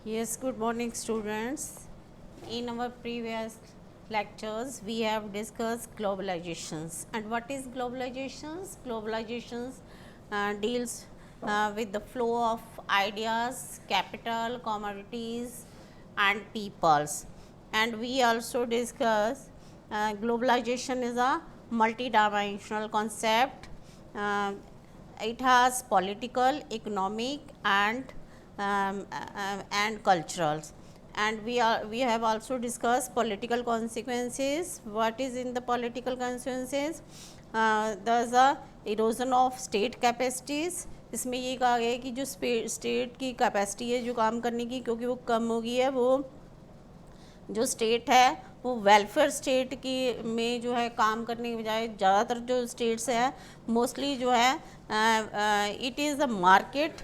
Yes, good morning, students. In our previous lectures, we have discussed globalizations. And what is globalizations? Globalizations deals with the flow of ideas, capital, commodities, and peoples. And we also discuss globalization is a multidimensional concept. Uh, it has political, economic, and cultural. And we have also discussed political consequences. What is in the political consequences? There's a erosion of state capacities. इसमें ये कहा गया है कि जो state की capacity है जो काम करने की, क्योंकि वो कम हो गई है, वो जो स्टेट है वो वेलफेयर स्टेट की में जो है काम करने के बजाय ज़्यादातर जो स्टेट्स है मोस्टली जो है it is a market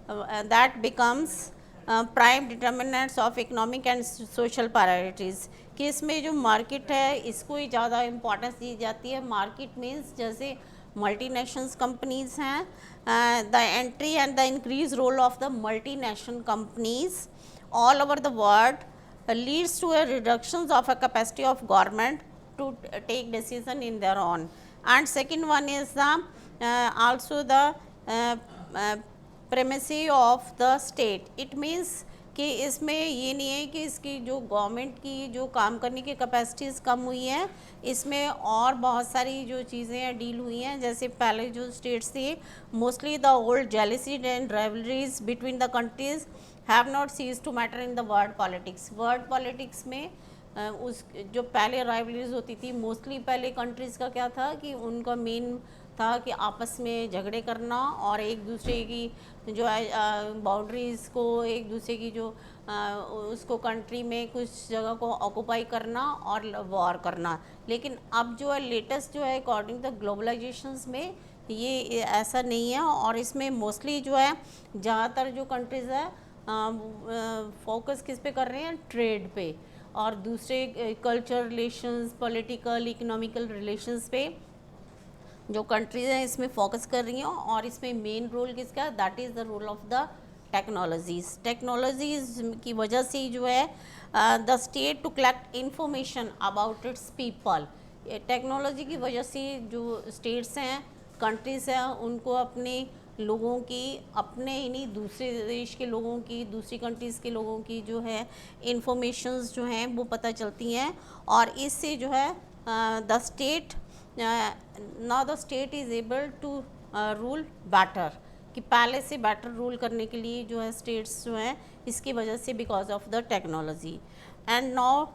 that becomes prime determinants of economic and social priorities कि इसमें जो मार्केट है इसको ही ज़्यादा इम्पोर्टेंस दी जाती है. मार्केट मीन्स जैसे मल्टीनेशनल कंपनीज हैं, the entry and the increase role of the multinational companies all over the world leads to a reduction of a capacity of government to take decision in their own. And second one is the also the uh, primacy of the state. It means कि इसमें ये नहीं है कि इसकी जो government की जो काम करने की कैपेसिटीज़ कम हुई हैं, इसमें और बहुत सारी जो चीज़ें हैं डील हुई हैं. जैसे पहले जो स्टेट्स थी mostly the old jealousy and rivalries between the countries have not cease to matter in the world politics. World politics में उस जो पहले राइवलरीज होती थी मोस्टली पहले कंट्रीज़ का क्या था कि उनका मेन था कि आपस में झगड़े करना और एक दूसरे की जो है बाउंड्रीज़ को एक दूसरे की जो उसको कंट्री में कुछ जगह को ऑक्यूपाई करना और वॉर करना. लेकिन अब जो है लेटेस्ट जो है अकॉर्डिंग द ग्लोबलाइजेशंस में ये ऐसा नहीं है और इसमें मोस्टली जो है ज़्यादातर जो कंट्रीज़ है फोकस किस पे कर रहे हैं, ट्रेड पे और दूसरे culture relations, political, economical relations पे जो कंट्रीज हैं इसमें फोकस कर रही हैं. और इसमें मेन रोल किसका, that is the role of the technologies की वजह से जो है the state to collect information about its people. Technology की वजह से जो स्टेट्स हैं, कंट्रीज़ हैं, उनको अपने लोगों की, अपने इन्हीं दूसरे देश के लोगों की, दूसरी कंट्रीज़ के लोगों की जो है इंफॉर्मेशंस जो हैं वो पता चलती हैं. और इससे जो है the state now the state is able to rule better, कि पहले से बेटर रूल करने के लिए जो है स्टेट्स जो हैं इसकी वजह से because of the technology. And now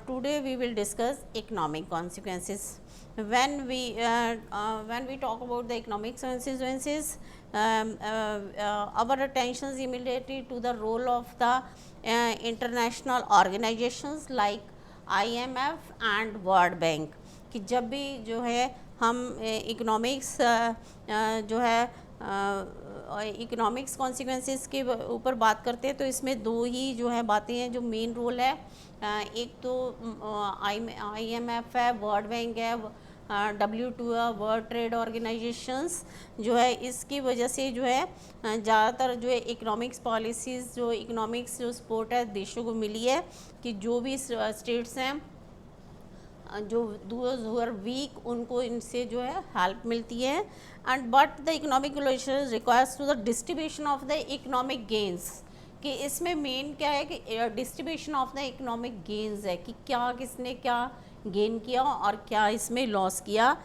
today we will discuss economic consequences. when we talk about the economic consequences, our attention is immediately to the role of the international organizations like IMF and World Bank. कि जब भी जो है हम economics जो है economics consequences के ऊपर बात करते हैं तो इसमें दो ही जो है बातें हैं जो मेन रोल है. एक तो IMF है, वर्ल्ड बैंक है, WTO है, वर्ल्ड ट्रेड ऑर्गेनाइजेशंस जो है. इसकी वजह से जो है ज़्यादातर जो है इकोनॉमिक्स पॉलिसीज़ जो इकोनॉमिक्स जो सपोर्ट है देशों को मिली है कि जो भी स्टेट्स हैं जो दोज हु आर वीक उनको इनसे जो है हेल्प मिलती है. And but the economic relation requires to the distribution of the economic gains, कि इसमें मेन क्या है कि distribution of the economic gains है कि क्या किसने क्या गेन किया और क्या इसमें लॉस किया.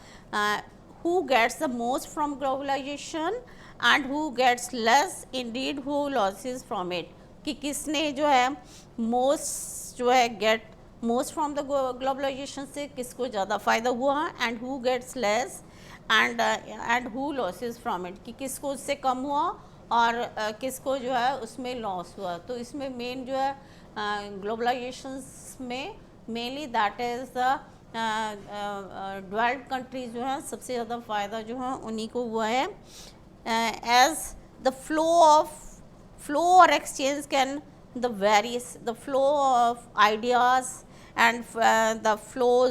Who gets the most from globalization and who gets less indeed who loses from it, कि किसने जो है मोस्ट जो है get most from the globalization से किसको ज़्यादा फ़ायदा हुआ and who gets less and who loses from it, कि किसको उससे कम हुआ और किसको जो है उसमें लॉस हुआ. तो इसमें मेन जो है ग्लोबलाइजेशंस में mainly that is the developed countries जो हैं सबसे ज़्यादा फ़ायदा जो है उन्हीं को हुआ है. एज द फ्लो और exchange can the flow of ideas and the flow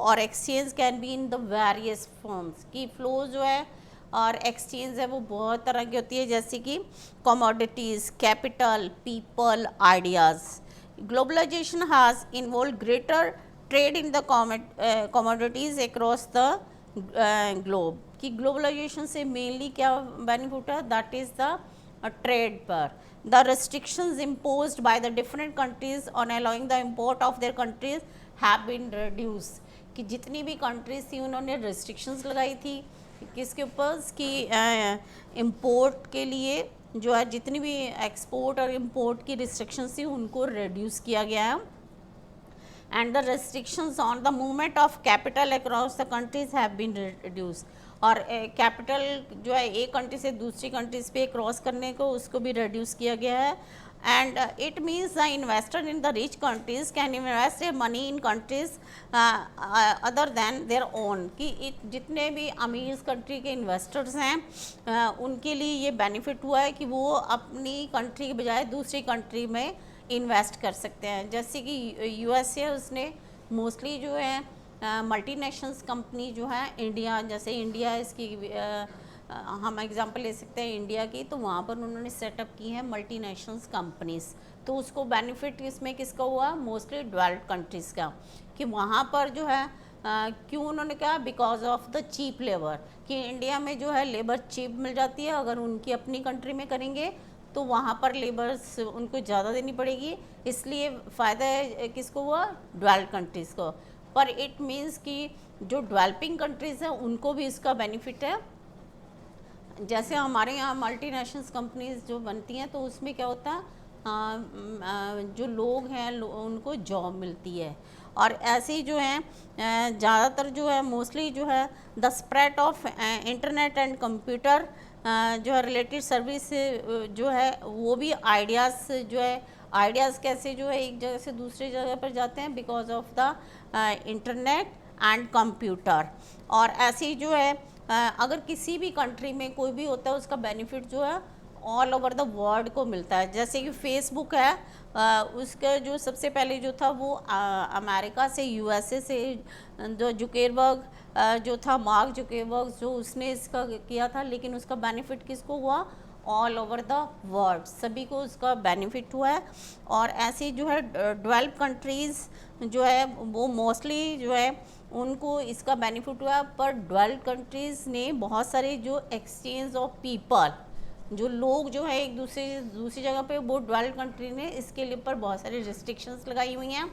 or exchange can be in the various forms. कि flow जो है और एक्सचेंज है वो बहुत तरह की होती है, जैसे कि commodities, capital, people, ideas. Globalization has involve greater trade in the commodities across the globe. कि ग्लोबलाइजेशन से मेनली क्या बेनिफिट है, दैट इज़ द ट्रेड पर। The restrictions imposed by the different countries on allowing the import of their countries have been reduced। कि जितनी भी countries थी उन्होंने restrictions लगाई थी किसके ऊपर, कि इम्पोर्ट के लिए जो है जितनी भी एक्सपोर्ट और इम्पोर्ट की restrictions थी उनको reduce किया गया है। and the restrictions on the movement of capital across the countries have been reduced। और कैपिटल जो है एक कंट्री से दूसरी कंट्रीज पे क्रॉस करने को उसको भी रिड्यूस किया गया है। And it means the investor in the rich countries can invest money in countries other than their own. कि जितने भी अमीर कंट्री के इन्वेस्टर्स हैं उनके लिए ये बेनिफिट हुआ है कि वो अपनी कंट्री के बजाय दूसरी कंट्री में इन्वेस्ट कर सकते हैं। जैसे कि यूएस है, उसने मोस्टली जो है मल्टीनेशनल्स कंपनी जो है इंडिया, जैसे इंडिया इसकी हम एग्जांपल ले सकते हैं इंडिया की, तो वहाँ पर उन्होंने सेटअप की है मल्टीनेशनल्स कंपनीज। तो उसको बेनिफिट इसमें किसका हुआ, मोस्टली डेवलप्ड कंट्रीज़ का। कि वहाँ पर जो है क्यों उन्होंने कहा, because of the cheap labour. कि इंडिया में जो है लेबर चीप मिल जाती है, अगर उनकी अपनी कंट्री में करेंगे तो वहाँ पर लेबर्स उनको ज़्यादा देनी पड़ेगी, इसलिए फ़ायदा है किसको हुआ, डेवलप्ड कंट्रीज़ को। पर इट मीन्स कि जो डेवलपिंग कंट्रीज़ हैं उनको भी इसका बेनिफिट है। जैसे हमारे यहाँ मल्टीनेशनल्स कंपनीज जो बनती हैं तो उसमें क्या होता है, जो लोग हैं उनको जॉब मिलती है। और ऐसे ही जो है ज़्यादातर जो है मोस्टली जो है the spread of internet and computer जो है रिलेटेड सर्विस जो है वो भी आइडियाज़ जो है, आइडियाज़ कैसे जो है एक जगह से दूसरी जगह पर जाते हैं because of the internet and computer. और ऐसे ही जो है अगर किसी भी कंट्री में कोई भी होता है उसका बेनिफिट जो है ऑल ओवर द वर्ल्ड को मिलता है। जैसे कि फेसबुक है, उसका जो सबसे पहले जो था वो अमेरिका से, यूएसए से जो जुकेरबर्ग जो था, मार्क जुकेरबर्ग जो उसने इसका किया था, लेकिन उसका बेनिफिट किसको हुआ, ऑल ओवर द वर्ल्ड, सभी को उसका बेनिफिट हुआ है। और ऐसे जो है डेवलप कंट्रीज़ जो है वो मोस्टली जो है उनको इसका बेनिफिट हुआ। पर डेवलप कंट्रीज़ ने बहुत सारे जो एक्सचेंज ऑफ पीपल, जो लोग जो है एक दूसरी जगह पे, वो डेवलप कंट्री ने इसके लिए पर बहुत सारी रिस्ट्रिक्शंस लगाई हुई हैं।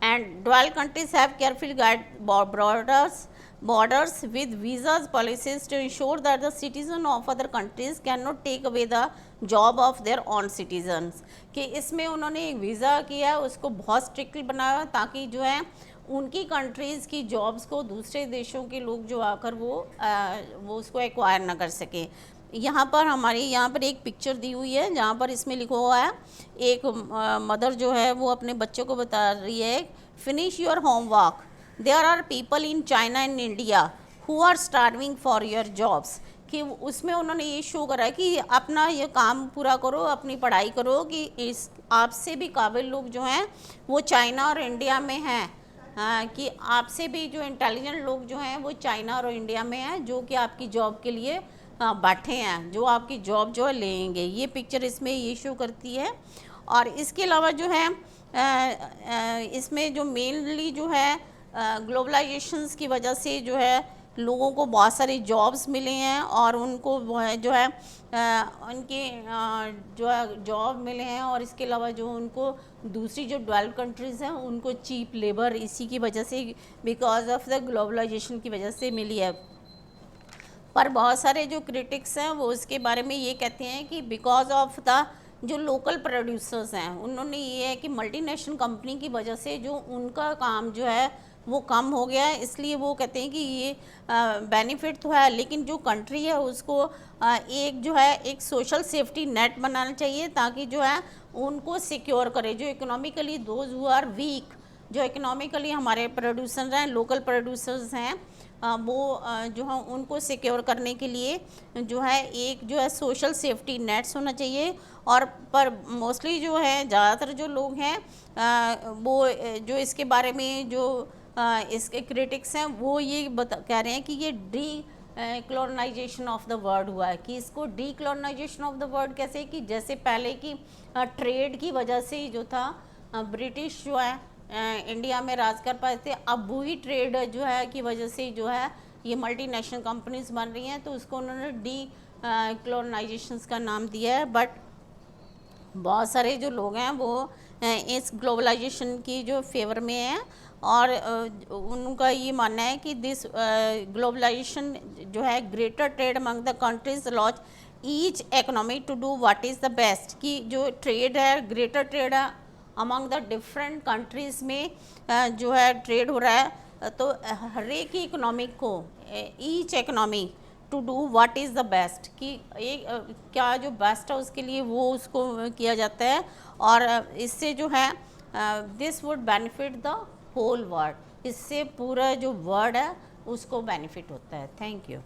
And develop countries have carefully guide borders with visas policies to ensure that the citizen of other countries cannot take away the job of their own citizens। कि इसमें उन्होंने एक वीज़ा किया है उसको बहुत स्ट्रिक्टली बनाया ताकि जो है उनकी कंट्रीज़ की जॉब्स को दूसरे देशों के लोग जो आकर वो उसको एक्वायर ना कर सकें। यहाँ पर हमारी यहाँ पर एक पिक्चर दी हुई है जहाँ पर इसमें लिखा हुआ है, एक मदर जो है वो अपने बच्चों को बता रही है, finish your homework, there are people in China and India who are starving for your jobs. कि उसमें उन्होंने ये शो करा है कि अपना ये काम पूरा करो, अपनी पढ़ाई करो, कि इस आपसे भी काबिल लोग जो हैं वो चाइना और इंडिया में हैं। कि आपसे भी जो इंटेलिजेंट लोग जो हैं वो चाइना और इंडिया में हैं, जो कि आपकी जॉब के लिए बैठे हैं, जो आपकी जॉब जो है लेंगे। ये पिक्चर इसमें ये शो करती है। और इसके अलावा जो है इसमें जो मेनली जो है ग्लोबलाइजेशंस की वजह से जो है लोगों को बहुत सारी जॉब्स मिले हैं और उनको जो है उनके जो है जॉब मिले हैं। और इसके अलावा जो उनको दूसरी जो डेवलप कंट्रीज़ हैं उनको चीप लेबर इसी की वजह से, बिकॉज ऑफ द ग्लोबलाइजेशन की वजह से मिली है। पर बहुत सारे जो क्रिटिक्स हैं वो इसके बारे में ये कहते हैं कि बिकॉज ऑफ द जो लोकल प्रोड्यूसर्स हैं उन्होंने ये है कि मल्टीनेशनल कंपनी की वजह से जो उनका काम जो है वो कम हो गया है, इसलिए वो कहते हैं कि ये बेनिफिट तो है, लेकिन जो कंट्री है उसको एक जो है एक सोशल सेफ्टी नेट बनाना चाहिए ताकि जो है उनको सिक्योर करे। जो economically those who are weak, जो इकोनॉमिकली हमारे प्रोड्यूसर हैं, लोकल प्रोड्यूसर्स हैं, वो जो है उनको सिक्योर करने के लिए जो है एक जो है सोशल सेफ्टी नेट्स होना चाहिए। और पर मोस्टली जो है ज़्यादातर जो लोग हैं वो जो इसके बारे में जो इसके क्रिटिक्स हैं वो ये कह रहे हैं कि ये कॉलोनाइजेशन ऑफ द वर्ल्ड हुआ है, कि इसको डीकॉलोनाइजेशन ऑफ द वर्ल्ड कैसे, कि जैसे पहले की ट्रेड की वजह से ही जो था ब्रिटिश जो है इंडिया में राज कर पाए थे, अब वही ट्रेड जो है की वजह से जो है ये मल्टीनेशनल कंपनीज बन रही हैं, तो उसको उन्होंने डीकॉलोनाइजेशन का नाम दिया है। बट बहुत सारे जो लोग हैं वो इस ग्लोबलाइजेशन की जो फेवर में हैं, और उनका ये मानना है कि दिस ग्लोबलाइजेशन जो है greater trade among the countries launch each economy to do what is the best, कि जो ट्रेड है ग्रेटर ट्रेड है अमंग द डिफरेंट कंट्रीज़ में जो है ट्रेड हो रहा है, तो हर एक ही इकोनॉमिक को each economy to do what is the best, कि एक क्या जो बेस्ट है उसके लिए वो उसको किया जाता है, और इससे जो है this would benefit the whole world, इससे पूरा जो वर्ल्ड है उसको बेनिफिट होता है। Thank you.